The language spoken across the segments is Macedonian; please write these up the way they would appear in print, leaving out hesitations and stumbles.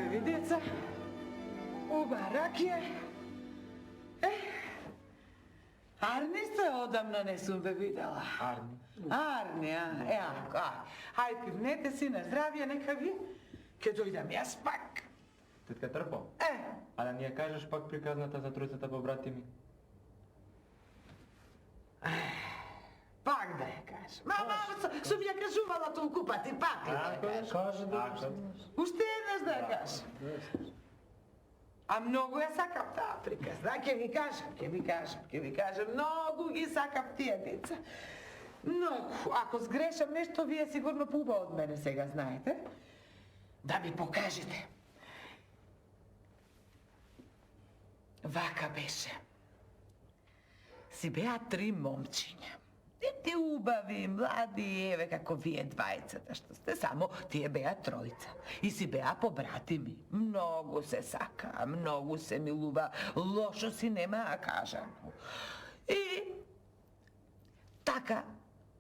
ви деца, оба ракија. Арни се одамна не сум ве видела. Арни, Ај, пивнете си на здравје, нека ви, ке дојдам јас пак. Тетка Трпо, а да ни ја кажеш пак приказната за тројцата побратими? Пак да ја кажам. Сум ја кажувала толку пати, пак да ја кажам. Уште еднаш да ја кажам. А многу ја сакам таа приказна, ќе ви кажам, многу ги сакам тие деца. Многу, ако сгрешам нешто, вие сигурно пуба од мене сега знаете, да ми покажете. Вака беше. Си беа 3 момчиња. Дете убави, млади, еве како вие двајцата што сте, само тие беа тројца. И си беа побратими. Многу се сака, многу се милува, лошо си нема кажано. И така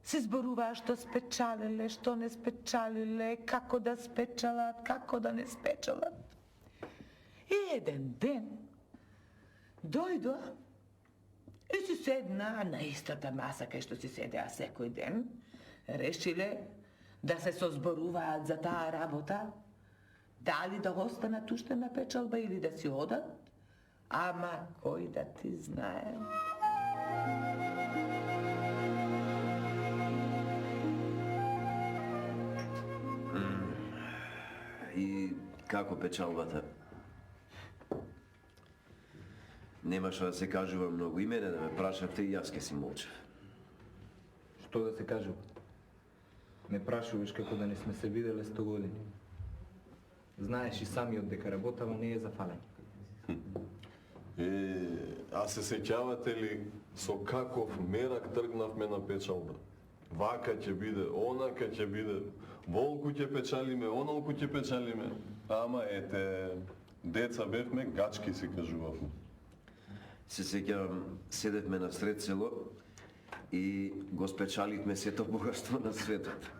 се зборуваа што спечалиле, што не спечалиле, како да спечалат, како да не спечалат. И еден ден дојдоа и си седнаа на истата маса кај што си седеа секој ден. Решиле да се созборуваат за таа работа, дали да останат уште на печалба или да си одат, ама кој да ти знае. И како печалбата? Немаше да се кажува многу. И мене да ме прашавте и јас ке си молчев. Што да се кажува? Ме прашуваш како да не сме се виделе 100 години. Знаеш и самиот дека работава не е за фалење. А се сеќавате ли со каков мерак тргнавме на печалба? Вака ќе биде, онака ќе биде, волку ќе печалиме, онолку ќе печалиме. Ама ете, деца бевме, гачки си кажувавме. Се сеќавам, седевме на сред село и го спечалитме сето богатство на светот.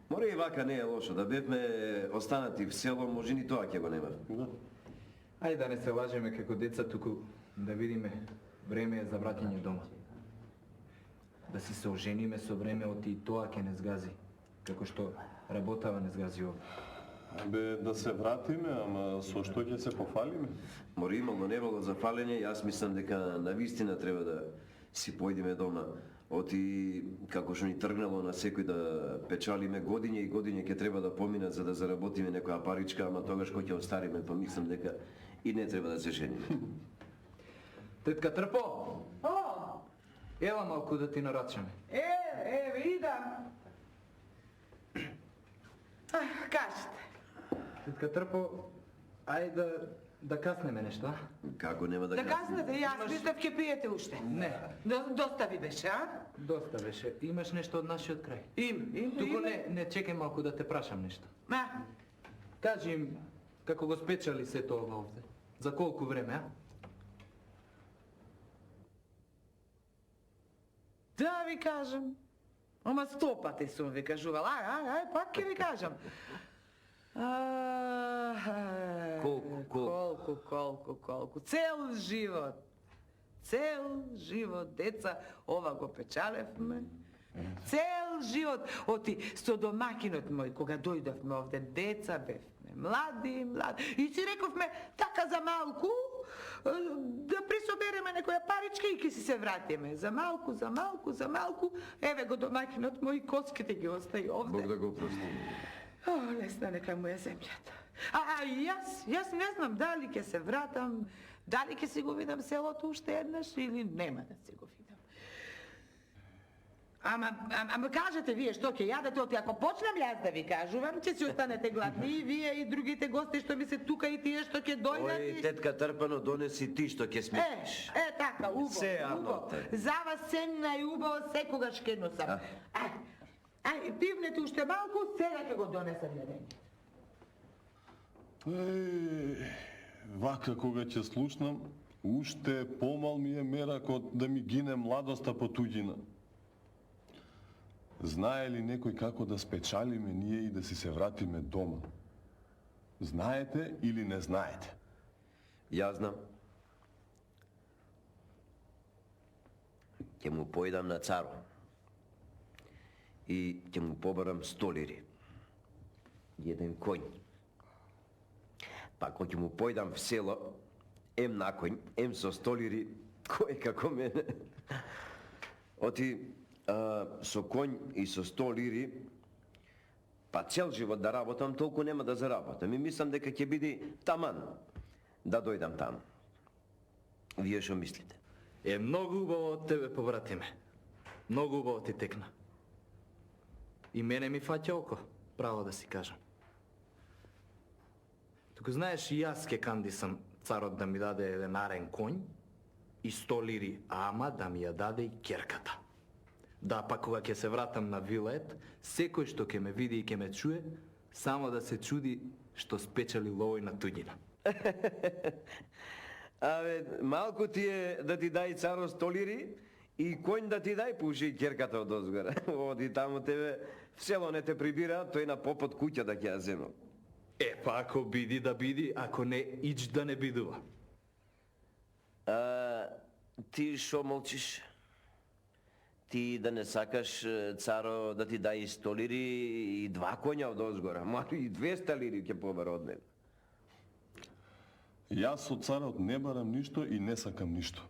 Мора и вака не е лошо, да бевме останати в село, може ни тоа ќе го немавме. Ајде да не се лажеме како деца, туку да видиме време е за враќање дома. Да си се ожениме со време, оти и тоа ќе не сгази, како што работава не сгази овде. Бе, да се вратиме, ама со што ќе се пофалиме? Мора имало неволо за фалење, јас мислам дека навистина треба да си појдеме дома. Оти, како што ни тргнало на секој да печалиме годиње и годиње ќе треба да поминат за да заработиме некоја паричка, ама тогаш кој ќе остариме, па мислам дека и не треба да се жениме. Тетка Трпо! Ела малку да ти нарачаме. Еве, идам. Кажете. Тетка Трпо, ајде да каснеме нешто, а? Како нема да Да каснете, јас мислев ќе пиете уште. Не. Доста ви беше, а? Доста беше. Имаш нешто од нашиот крај? Им. Туку не чекај малку да те прашам нешто. Кажи им како го спечали сето ова овде. За колку време, а? Да ви кажам. Ама 100 пати сум ви кажувала. Ај, пак ќе ви кажам. Колку. Цел живот, деца, ова го печалевме. Цел живот. Оти, со домакинот мој, кога дојдовме овде, деца бевме, млади. И си рековме, така за малку, да присобереме некоја паричка и ќе си се вратиме. За малку, еве го домакинот мој, коските ги остави овде. Бог да го прости. Лесна нека му е земјата. Јас не знам дали ќе се вратам, дали ќе си го видам селото уште еднаш или нема да си го видам. Ама кажете вие што ќе јадете, оти ако почнам јас да ви кажувам, ќе си останете гладни и вие и другите гости што ми се тука и тие што ќе дојдат. Ој, тетка Трпано, донеси ти што ќе смееш. Така, убаво. За вас ценна и убаво секогаш ќе носам. Ај, пивнете уште малку, сега ќе го донесам јадење. Вака кога ќе слушнам, уште помал ми е меракот да ми гине младоста по туѓина. Знае ли некој како да спечалиме ние и да си се вратиме дома? Знаете или не знаете? Јас знам. Ќе му појдам на царо. И ќе му побарам 100 лири. Еден конј. Па ако ќе му појдам в село, ем на конј, ем со 100 лири, кој како мене. Оти, со конј и со 100 лири, па цел живот да работам, толку нема да заработам. И мислам дека ќе биде таман да дојдам таму. Вие што мислите? Многу убаво од тебе, побратиме. Многу убаво ти текна. И мене ми фаќа око, право да си кажам. Туку знаеш, и јас ке кандисам царот да ми даде еден арен конј и 100 лири, ама да ми ја даде и керката. Да, па кога ќе се вратам на Вилет, секој што ќе ме види и ќе ме чуе, само да се чуди што спечали ловој на туѓина. Абе, малку ти е да ти дај царо 100 лири и конј да ти дај пуши и керката од озгора. Оди таму тебе в село не те прибира, тој на попот куќа да ќе ја земам. Па ако биди да биди, ако не, ич да не бидува. Ти шо молчиш? Ти да не сакаш царо да ти дај 100 лири и 2 коња од озгора, ма и 200 лири ќе побара од мене. Јас од царот не барам ништо и не сакам ништо.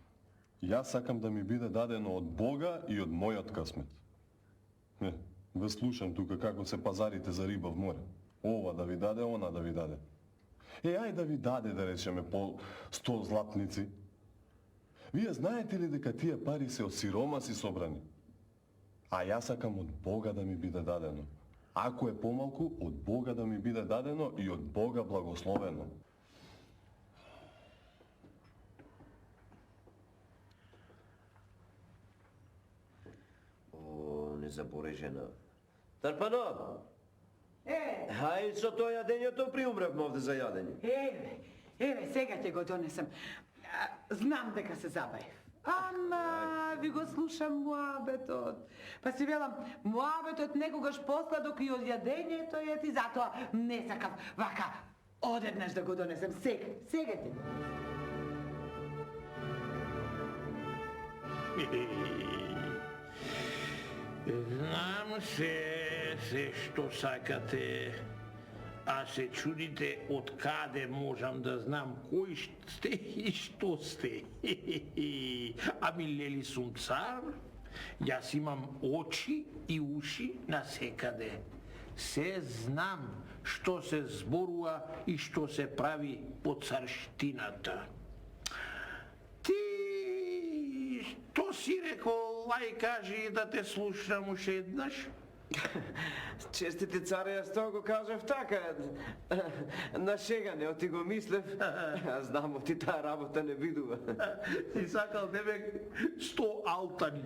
Јас сакам да ми биде дадено од Бога и од мојот късмет. Ве слушам тука како се пазарите за риба в море. Ова да ви даде, она да ви даде. Ај да ви даде, да речеме, по 100 златници. Вие знаете ли дека тие пари се од сиромаси собрани? А јас сакам од Бога да ми биде дадено. Ако е помалку, од Бога да ми биде дадено и од Бога благословено. Незаборежена. Тарпано! Хај со тоа јадењето приумревме овде за јадење. Еве, сега ќе го донесам. Знам дека се забавив. Ама, ви го слушам муабетот. Па си велам, муабетот некогаш посладок и од јадењето е ти, затоа не сакав вака одеднаш да го донесам. Сега ти. Знам се што сакате, а се чудите од каде можам да знам кој сте и што сте. Ами лели сум цар, јас имам очи и уши насекаде. Се знам што се зборува и што се прави по царштината. Ти што си рекол? Ај кажи да те слушам уште еднаш. Честити царе, јас тоа го кажав така, на шегане, оти го мислев, а знам, оти таа работа не видува. Си сакал тебе 100 алтани,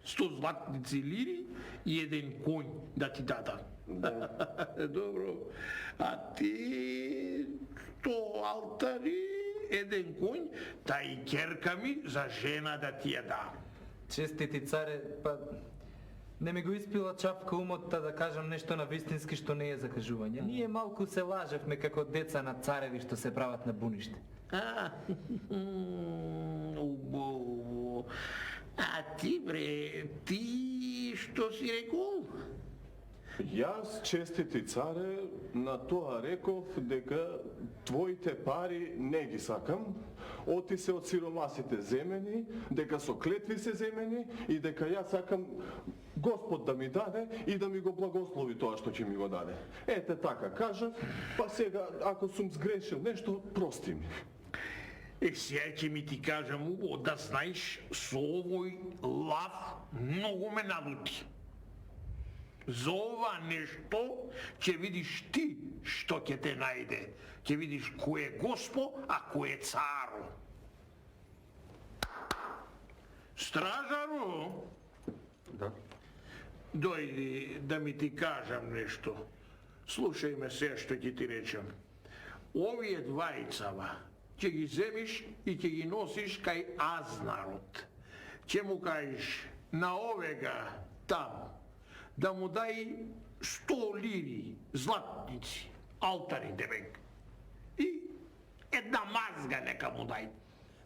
100 златници лири и еден конј да ти дадам. Добро, а ти 100 алтани, еден конј, та и керка ми за жена да ти ја дам. Честити царе, па не ми го испила чапка умотта да кажам нешто на вистински што не е закажување. Ние малку се лажевме како деца на цареви што се прават на буниште. Убаво. А ти бре, ти што си рекол? Јас, честити царе, на тоа реков дека твоите пари не ги сакам, оти се од сиромасите земени, дека со клетви се земени и дека јас сакам Господ да ми даде и да ми го благослови тоа што ќе ми го даде. Ете така кажав, па сега ако сум сгрешил нешто, прости ми. Сега ќе ми ти кажам, да знаеш, со овој лав многу ме налути. За ова нешто ќе видиш ти што ќе те најде. Ќе видиш кој е Госпо, а кој е царо. Стражаро? Да. Дојди да ми ти кажам нешто. Слушај ме се што ќе ти речам. Овие двајцава ќе ги земиш и ќе ги носиш кај Азнарот. Ќе му кажеш на овега таму да му дај 100 лири, златници, алтари, дебек. И една мазга нека му дај,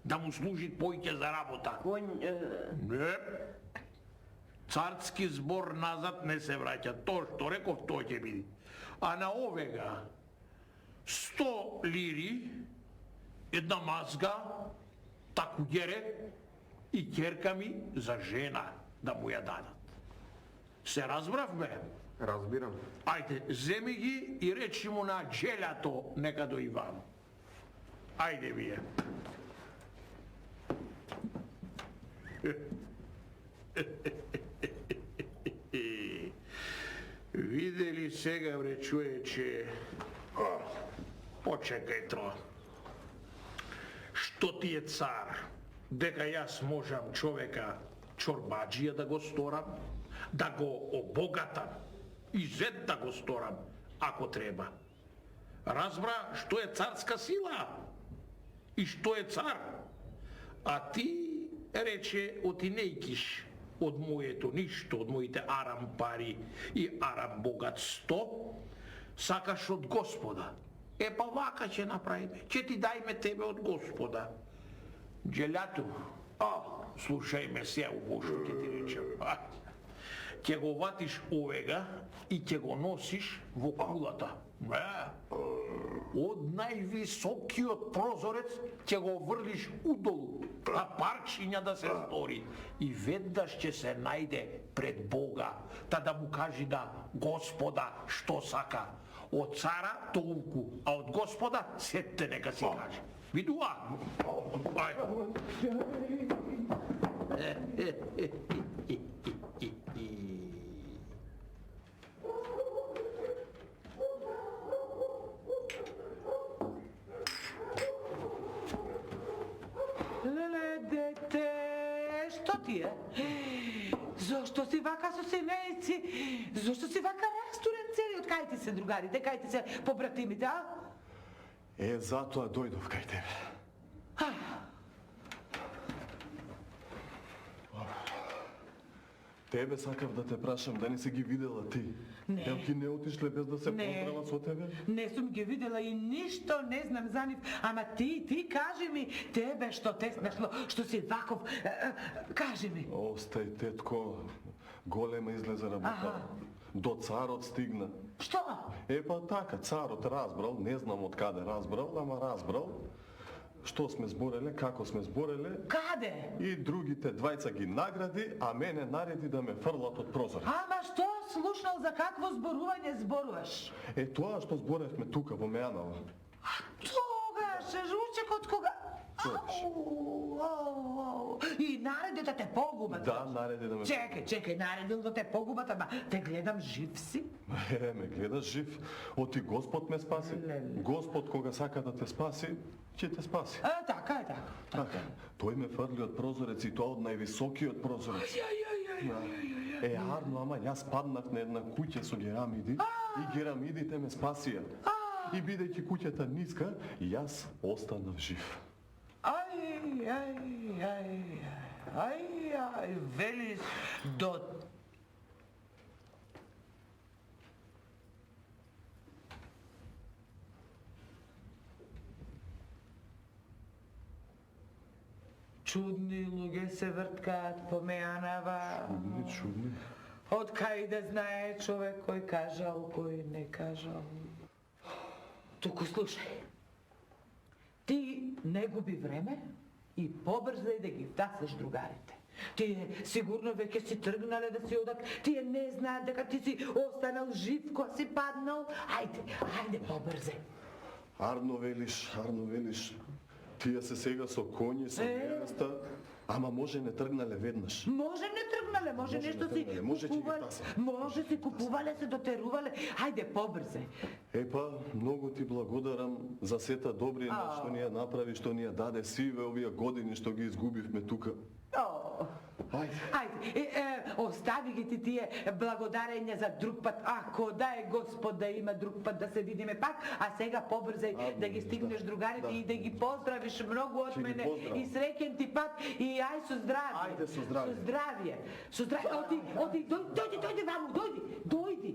да му служи појќе за работа. Не. Царски збор назад не се враќа. Тоа што реков, тоа ќе биде. А на овега 100 лири, една мазга, такуѓере и ќерка ми за жена да му ја дадат. Се разбравме? Разбирам. Ајде, земи ги и речи му на джелято нека дојде ваму. Ајде вие. Видели сега, бре, човече, почекај тоа. Што ти е цар, дека јас можам човека чорбаджија да го сторам, да го обогатам и зет да го сторам, ако треба. Разбра што е царска сила и што е цар. А ти рече оти нејкиш од моето ништо, од моите арам пари и арам богатство, сакаш од Господа. Па вака ќе направиме, ќе ти дајме тебе од Господа. Джелјато, слушај ме се, Бошо, ќе ти речем. Ќе го ватиш овега и ќе го носиш во кулата. Од највисокиот прозорец ќе го врлиш удолу, а парчиња да се стори. И веднаш ќе се најде пред Бога, та да му кажи на Господа што сака. Од цара толку, а од Господа сетте нека си каже. Видува? Леле, дете, што ти е? Зошто си вака со семејци? Зошто си вака растурен целиот? Кај ти се другарите, кај ти се побратимите, а? Затоа дојдов кај тебе. Тебе сакав да те прашам, да не си ги видела ти. Не. Елки не отишле без да се поздрават со тебе? Не сум ги видела и ништо не знам за нив. Ама ти кажи ми, тебе што те смешло, што си ваков, кажи ми. Остај, тетко, голема излезе работа. До царот стигна. Што? Па така, царот разбрал, не знам од каде разбрал, ама разбрал што сме збореле, како сме збореле. Каде? И другите двајца ги награди, а мене нареди да ме фрлат од прозорец. Ама што слушнал, за какво зборување зборуваш? Тоа што зборевме тука во Мејанова. Тогаш, ручекот кога... И нареди да те погубат. Да, нареди да ме... Чекај, наредил да те погубат, ама те гледам жив си. Ме гледаш жив. Оти Господ ме спаси. Господ кога сака да те спаси, ќе те спаси. Така е, така. Тој ме фрли од прозорец и тоа од највисокиот прозорец. Арно, ама јас паднав на една куќа со герамиди и герамидите ме спасија. И бидејќи куќата ниска, јас останав жив. Велиш до... Чудни луѓе се врткаат по Мејанова. Чудни. Од кај да знае човек кој кажал, кој не кажал. Туку слушај. Ти не губи време и побрзај да ги втасаш другарите. Тие сигурно веќе си тргнале да си одат, тие не знаат дека ти си останал жив кога си паднал. Ајде побрзај. Арно велиш. Тие се сега со коњи, со невеста, ама може не тргнале веднаш. Може не тргнале, може нешто си купувале. Може си купувале, се дотерувале. Ајде побрзај. Многу ти благодарам за сета добрина што ни ја направи, што ни ја даде сиве овие години што ги изгубивме тука. Ајде, остави ги ти тие благодарења за друг пат. Ако дај Господ да има друг пат да се видиме пак, а сега побрзај да ги стигнеш другарите и да ги поздравиш многу од мене и среќен ти пат и ај со здравје. Ајде со здравје. Со здравје. Оти, дојди ваму, дојди.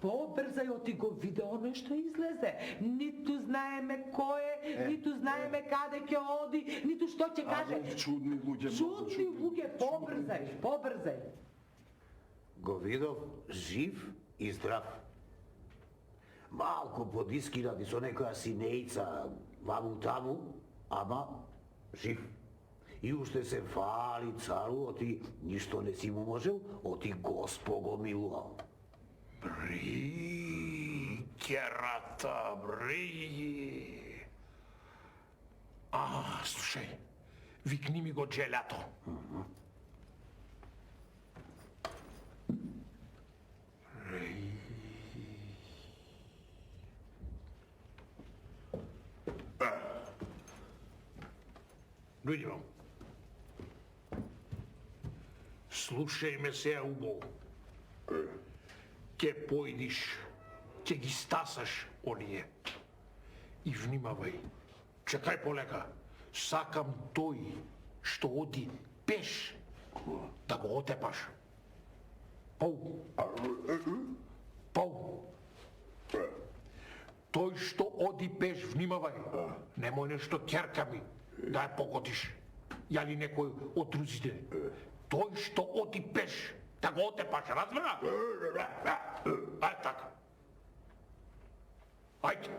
Побрзај, ти го видео нешто излезе. Ниту знаеме кој е, ниту знаеме каде ќе оди, ниту што ќе каже. Чудни луѓе. Чудни луѓе, побрзај. Го видов жив и здрав. Малку подискиради со некоја синејца ваму-таму, ама жив. И уште се фали цару, оти ништо не си му можел, оти Госпо го милувал. Керата, бри. Слушај, викни ми го джелято. Дојди вам. Слушај ме се убаво. Ке појдиш, ќе ги стасаш оние. И внимавај, чекај полека. Сакам тој што оди пеш да го отепаш. Пау. Тој што оди пеш, внимавај. Немој нешто ќерка ми да ја погодиш. Јали некој од друзите. Тој што оди пеш да го отепаш, разбра? Ајде така. Ајде.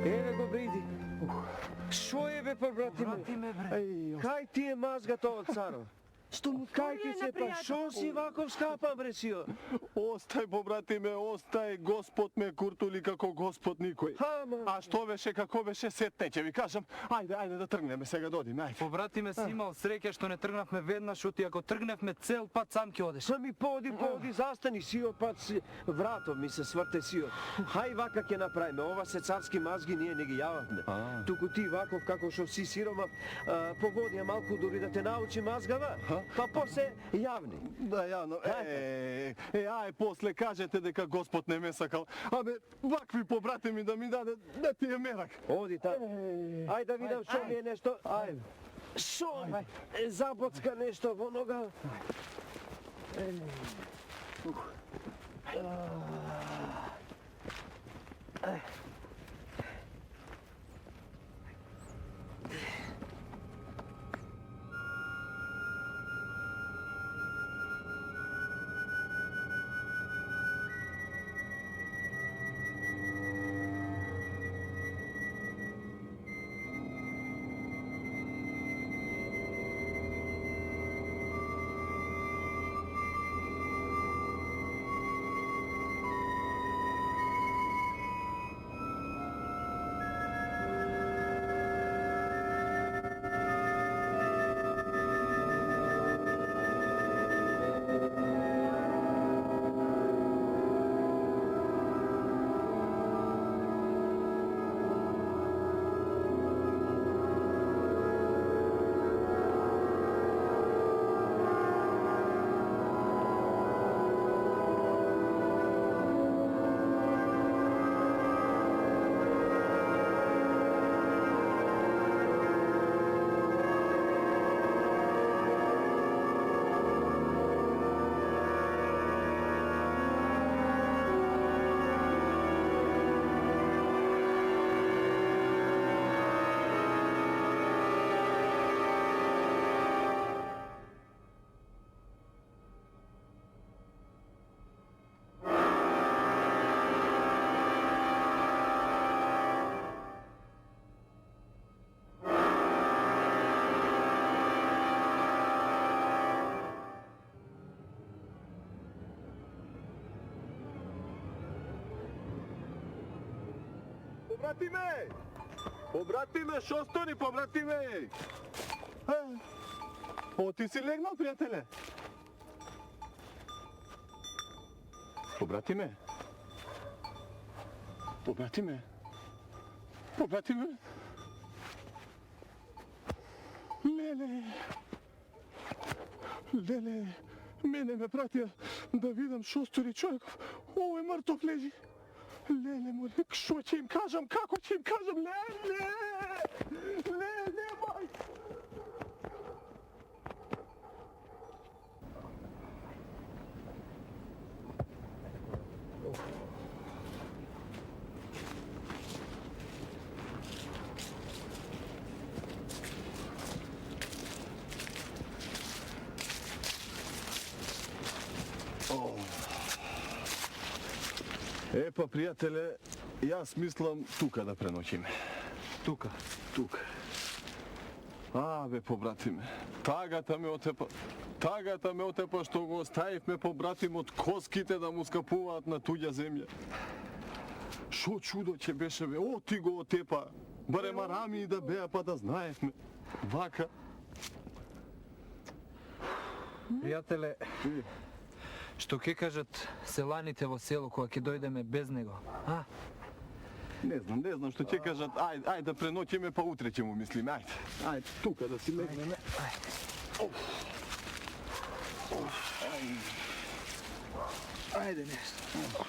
Еве го бриди. Шо е бе па, братиме? Кај ти е мазгата од царот? Што му Кај ти се па, шо си ваков скапан бре сио? Остај, побратиме, остај, Господ ме куртули како Господ никој. Ама. А што беше, како беше, сетне ќе ви кажам. Ајде да тргнеме сега, додиме, ајде. Побратиме си имал среќа што не тргнавме веднаш, оти ако тргневме цел пат сам ќе одеш. Сами поди, застани сио пат си, вратов ми се сврте сио. Хај вака ќе направиме, ова се царски мазги ние не ги јававме. Туку ти ваков како што си сиромав, погодија малку дури да те научи мазгава, па после јавни. Да, јавно. Ај, после кажете дека Господ не ме сакал. Абе, вакви побратими да ми даде, да ти е мерак. Оди та. Ај да видам што ми е нешто. Ај. Шо? Забоцка нешто во нога. Побратиме! Побратиме, шо стори, побратиме? О, ти си легнал, приятеле? Побратиме? Побратиме? Побратиме? Леле! Леле! Мене ме пратија да видам шо стори човеков. Овој мртов лежи. Леле, море, шо ќе им кажам, како ќе им кажам, леле! Леле, мај! Епа, пријателе, јас мислам тука да преночиме. Тука? Тука. Бе, побратиме, тагата ме отепа што го оставивме побратимот коските да му скапуваат на туѓа земја. Шо чудо ќе беше, бе, ти го отепа, барем арами да беа па да знаевме. Вака. Пријателе, што ќе кажат селаните во село кога ќе дојдеме без него, а? Не знам што ќе кажат, ајде да преноќиме па утре ќе му мислиме, ајде тука да си легнеме. Ајде нешто.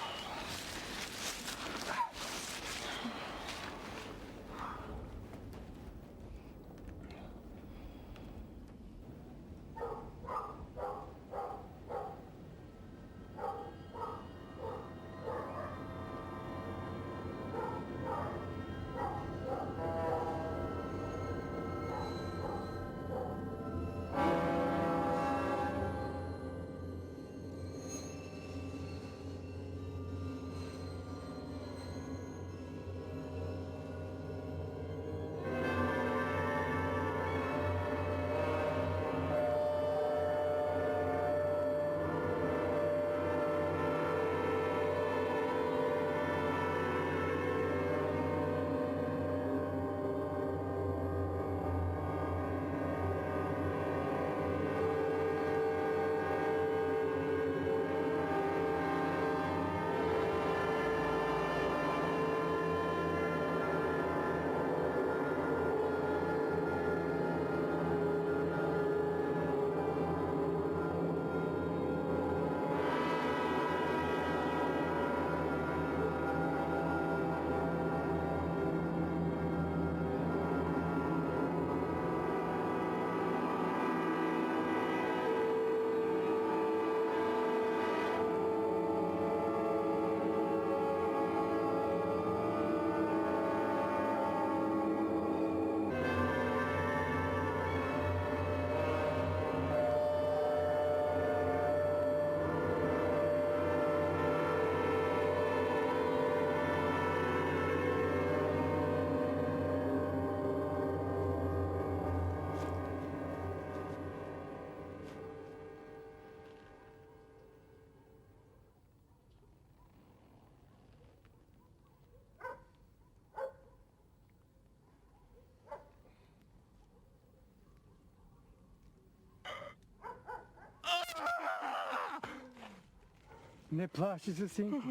Не плаши се, синко.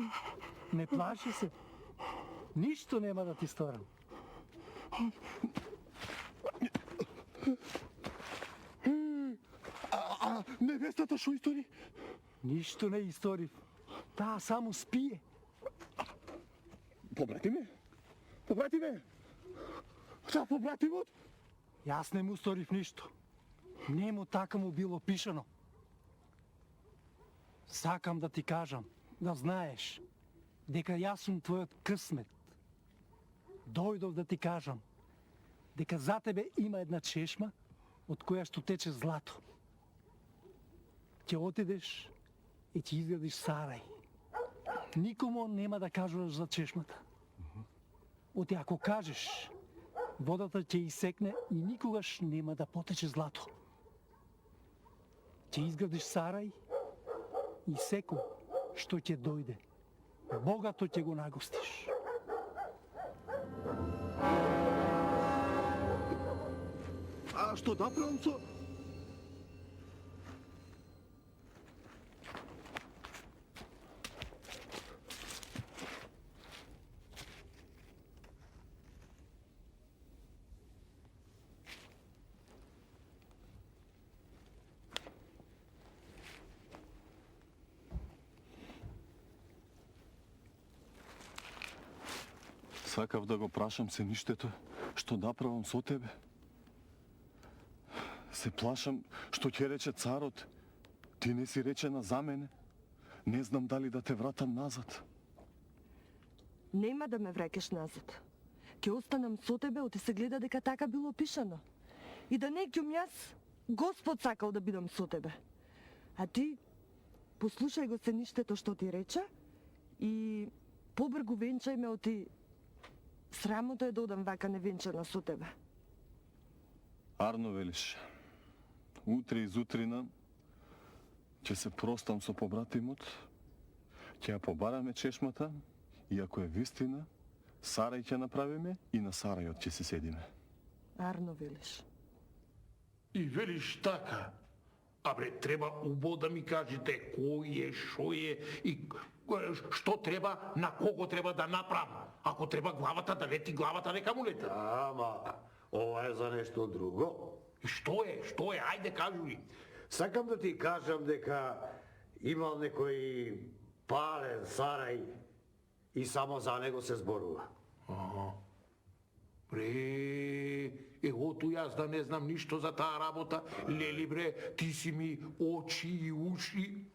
Не плаши се. Ништо нема да ти сторам. Невестата шо истори? Ништо не историв. Таа само спие. Побратиме? Побратиме? Та побратимот? Јас не му сторив ништо. Нему така му било пишано. Сакам да ти кажам, да знаеш, дека јас сум твојот късмет. Дојдов да ти кажам, дека за тебе има една чешма од која што тече злато. Ќе отидеш и ќе изградиш сарај. Никому нема да кажуваш за чешмата. Оти ако кажеш, водата ќе исекне и никогаш нема да потече злато. Ќе изградиш сарај и секој што ќе дојде, богато ќе го нагостиш. А што да правам со... Сакав да го прашам се ништето, што направам со тебе. Се плашам што ќе рече царот, ти не си речена за мене. Не знам дали да те вратам назад. Нема да ме врекеш назад. Ќе останам со тебе, оти се гледа дека така било пишано. И да не ќум јас, Господ сакал да бидам со тебе. А ти, послушај го се ништето што ти рече и побргу венчај ме оти. Срамота е да одам вака невенчана со тебе. Арно велиш. Утре изутрина ќе се простам со побратимот, ќе ја побараме чешмата и ако е вистина, сарај ќе направиме и на сарајот ќе се седиме. Арно велиш. И велиш така. Абре, треба убо да ми кажете кој е, шо е и што треба, на кого треба да направам. Ако треба главата да лети, главата нека му лети. Ама, ова е за нешто друго. Што е? Што е? Ајде кажи. Сакам да ти кажам дека имал некој пален сарај и само за него се зборува. Бре, ето јас да не знам ништо за таа работа. Лели бре, ти си ми очи и уши.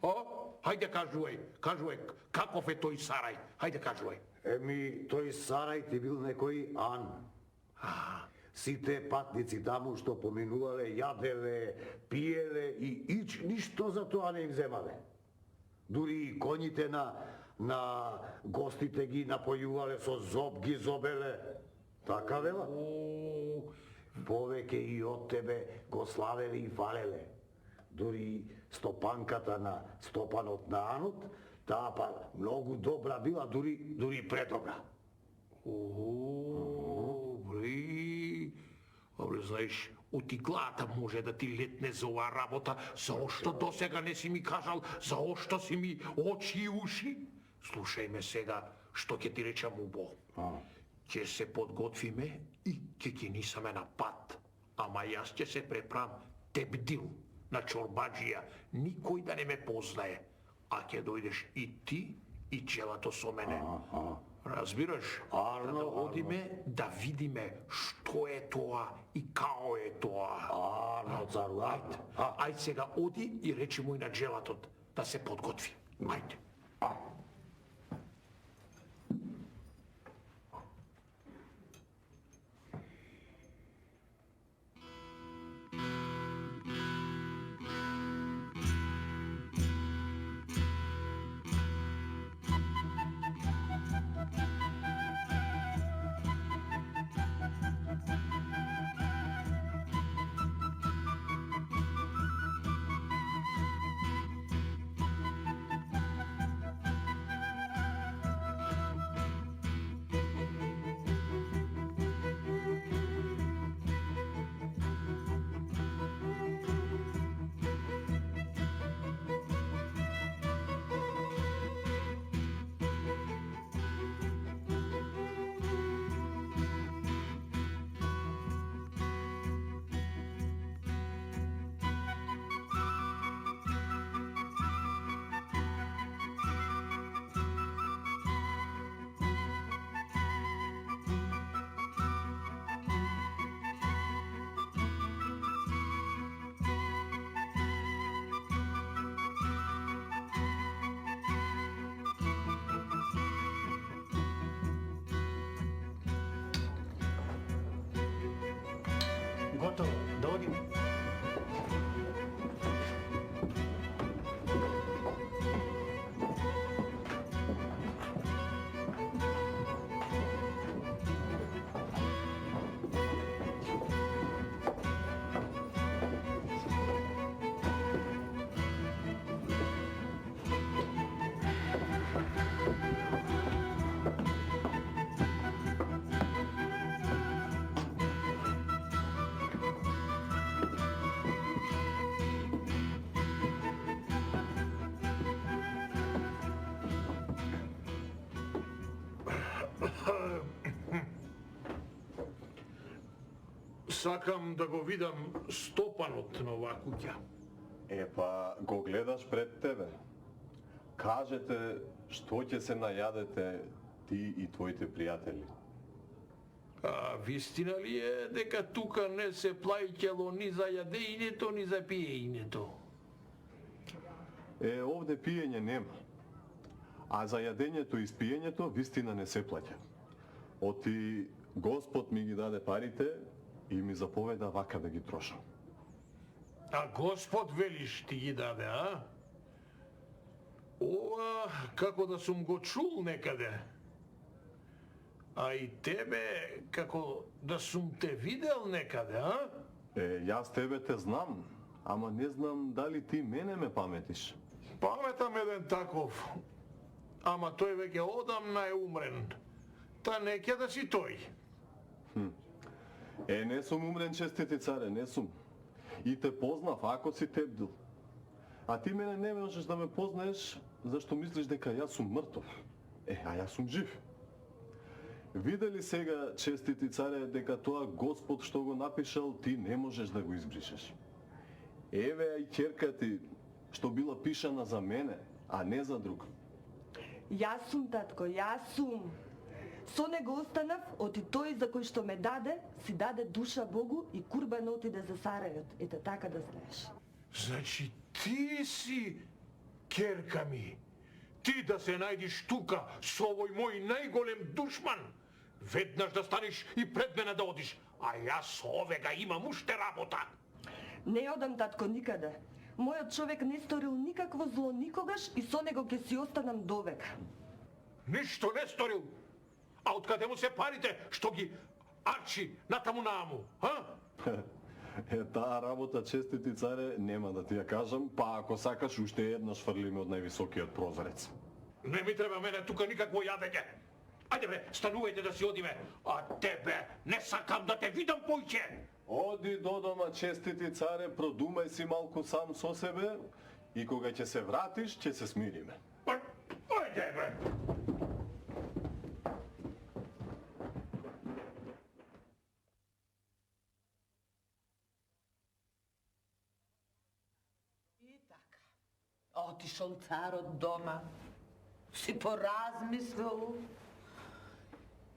Хајде кажувај, каков е тој сарај? Хајде кажувај. Еми, тој сарај ти бил некој Ан. Сите патници таму што поминувале, јаделе, пиеле и ништо за тоа не им земале. Дури и коњите на гостите ги напојувале со зоб, ги зобеле. Така вела? Повеќе и од тебе го славеле и фалеле. Дури стопанката на стопанот на Анот, таа па многу добра била, дури предобра. Абре, знаеш, од иглата може да ти летне за оваа работа. Заошто досега не си ми кажал, заошто си ми очи и уши? Слушај ме сега, што ќе ти речам убо. Ќе се подготвиме и ќе нисаме на пат. Ама јас ќе се преправам тебдил на чорбаджија. Никој да не ме познае. А ќе дојдеш и ти и челато со мене. Разбираш? Арно, одиме да видиме што е тоа и као е тоа. Арно, цару, ајде. Ајде сега оди и речи му и на джелатот да се подготви. Ајде. Сакам да го видам стопанот на оваа куќа. Па, го гледаш пред тебе. Кажете што ќе се најадете ти и твоите пријатели. А вистина ли е дека тука не се плаќало ни за јадењето, ни за пиењето? Овде пиење нема. А за јадењето и спиењето вистина не се плаќа. Оти Господ ми ги даде парите и ми заповеда вака да ги трошам. А Господ велиш ти ги даде, а? Ова како да сум го чул некаде. А и тебе како да сум те видел некаде, а? Јас тебе те знам, ама не знам дали ти мене ме паметиш. Паметам еден таков, ама тој веќе одамна е умрен. Та не ќе да си тој. Не сум умрен, честити царе, не сум. И те познав, ако си тебдил. А ти мене не можеш да ме познаеш, зашто мислиш дека јас сум мртов. А јас сум жив. Видели сега, честити царе, дека тоа Господ што го напишал, ти не можеш да го избришеш. Еве и ќерка ти, што била пишана за мене, а не за друг. Јас сум, татко, јас сум. Со него останав, оти тој за кој што ме даде, си даде душа Богу и курбан отиде за Сарајот. Ете така да знаеш. Значи ти си ќерка ми. Ти да се најдиш тука со овој мој најголем душман. Веднаш да станеш и пред мене да одиш, а јас со овега имам уште работа. Не одам, татко, никаде. Мојот човек не сторил никакво зло никогаш и со него ќе си останам довека. Ништо не сторил. А откаде му се парите што ги арчи натаму нааму, а? Таа работа, честити царе, нема да ти ја кажам, па ако сакаш уште еднаш фрлиме од највисокиот прозорец. Не ми треба мене тука никакво јадење. Ајде бре, станувајте да си одиме. А тебе не сакам да те видам појќе. Оди до дома, честити царе, продумај си малку сам со себе и кога ќе се вратиш, ќе се смириме. Ајде бре. И така. Отишол царот дома, си поразмислил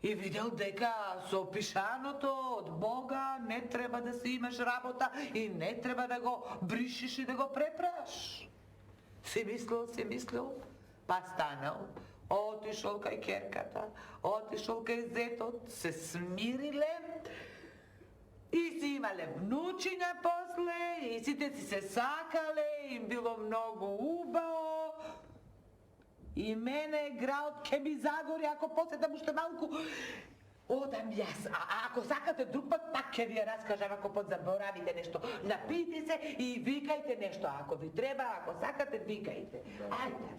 и видел дека со пишаното од Бога не треба да си имаш работа и не треба да го бришиш и да го препраш. Си мислил, па станал, отишол кај ќерката, отишол кај зетот, се смириле и си имале внучиња после и сите си се сакале, им било многу убаво. И мене градот ке ми загори ако посетам уште малку. Одам јас, а ако сакате друг пат, пак ќе ви ја раскажам ако подзаборавите нешто. Напијте се и викајте нешто, ако ви треба, ако сакате, викајте. Ајде.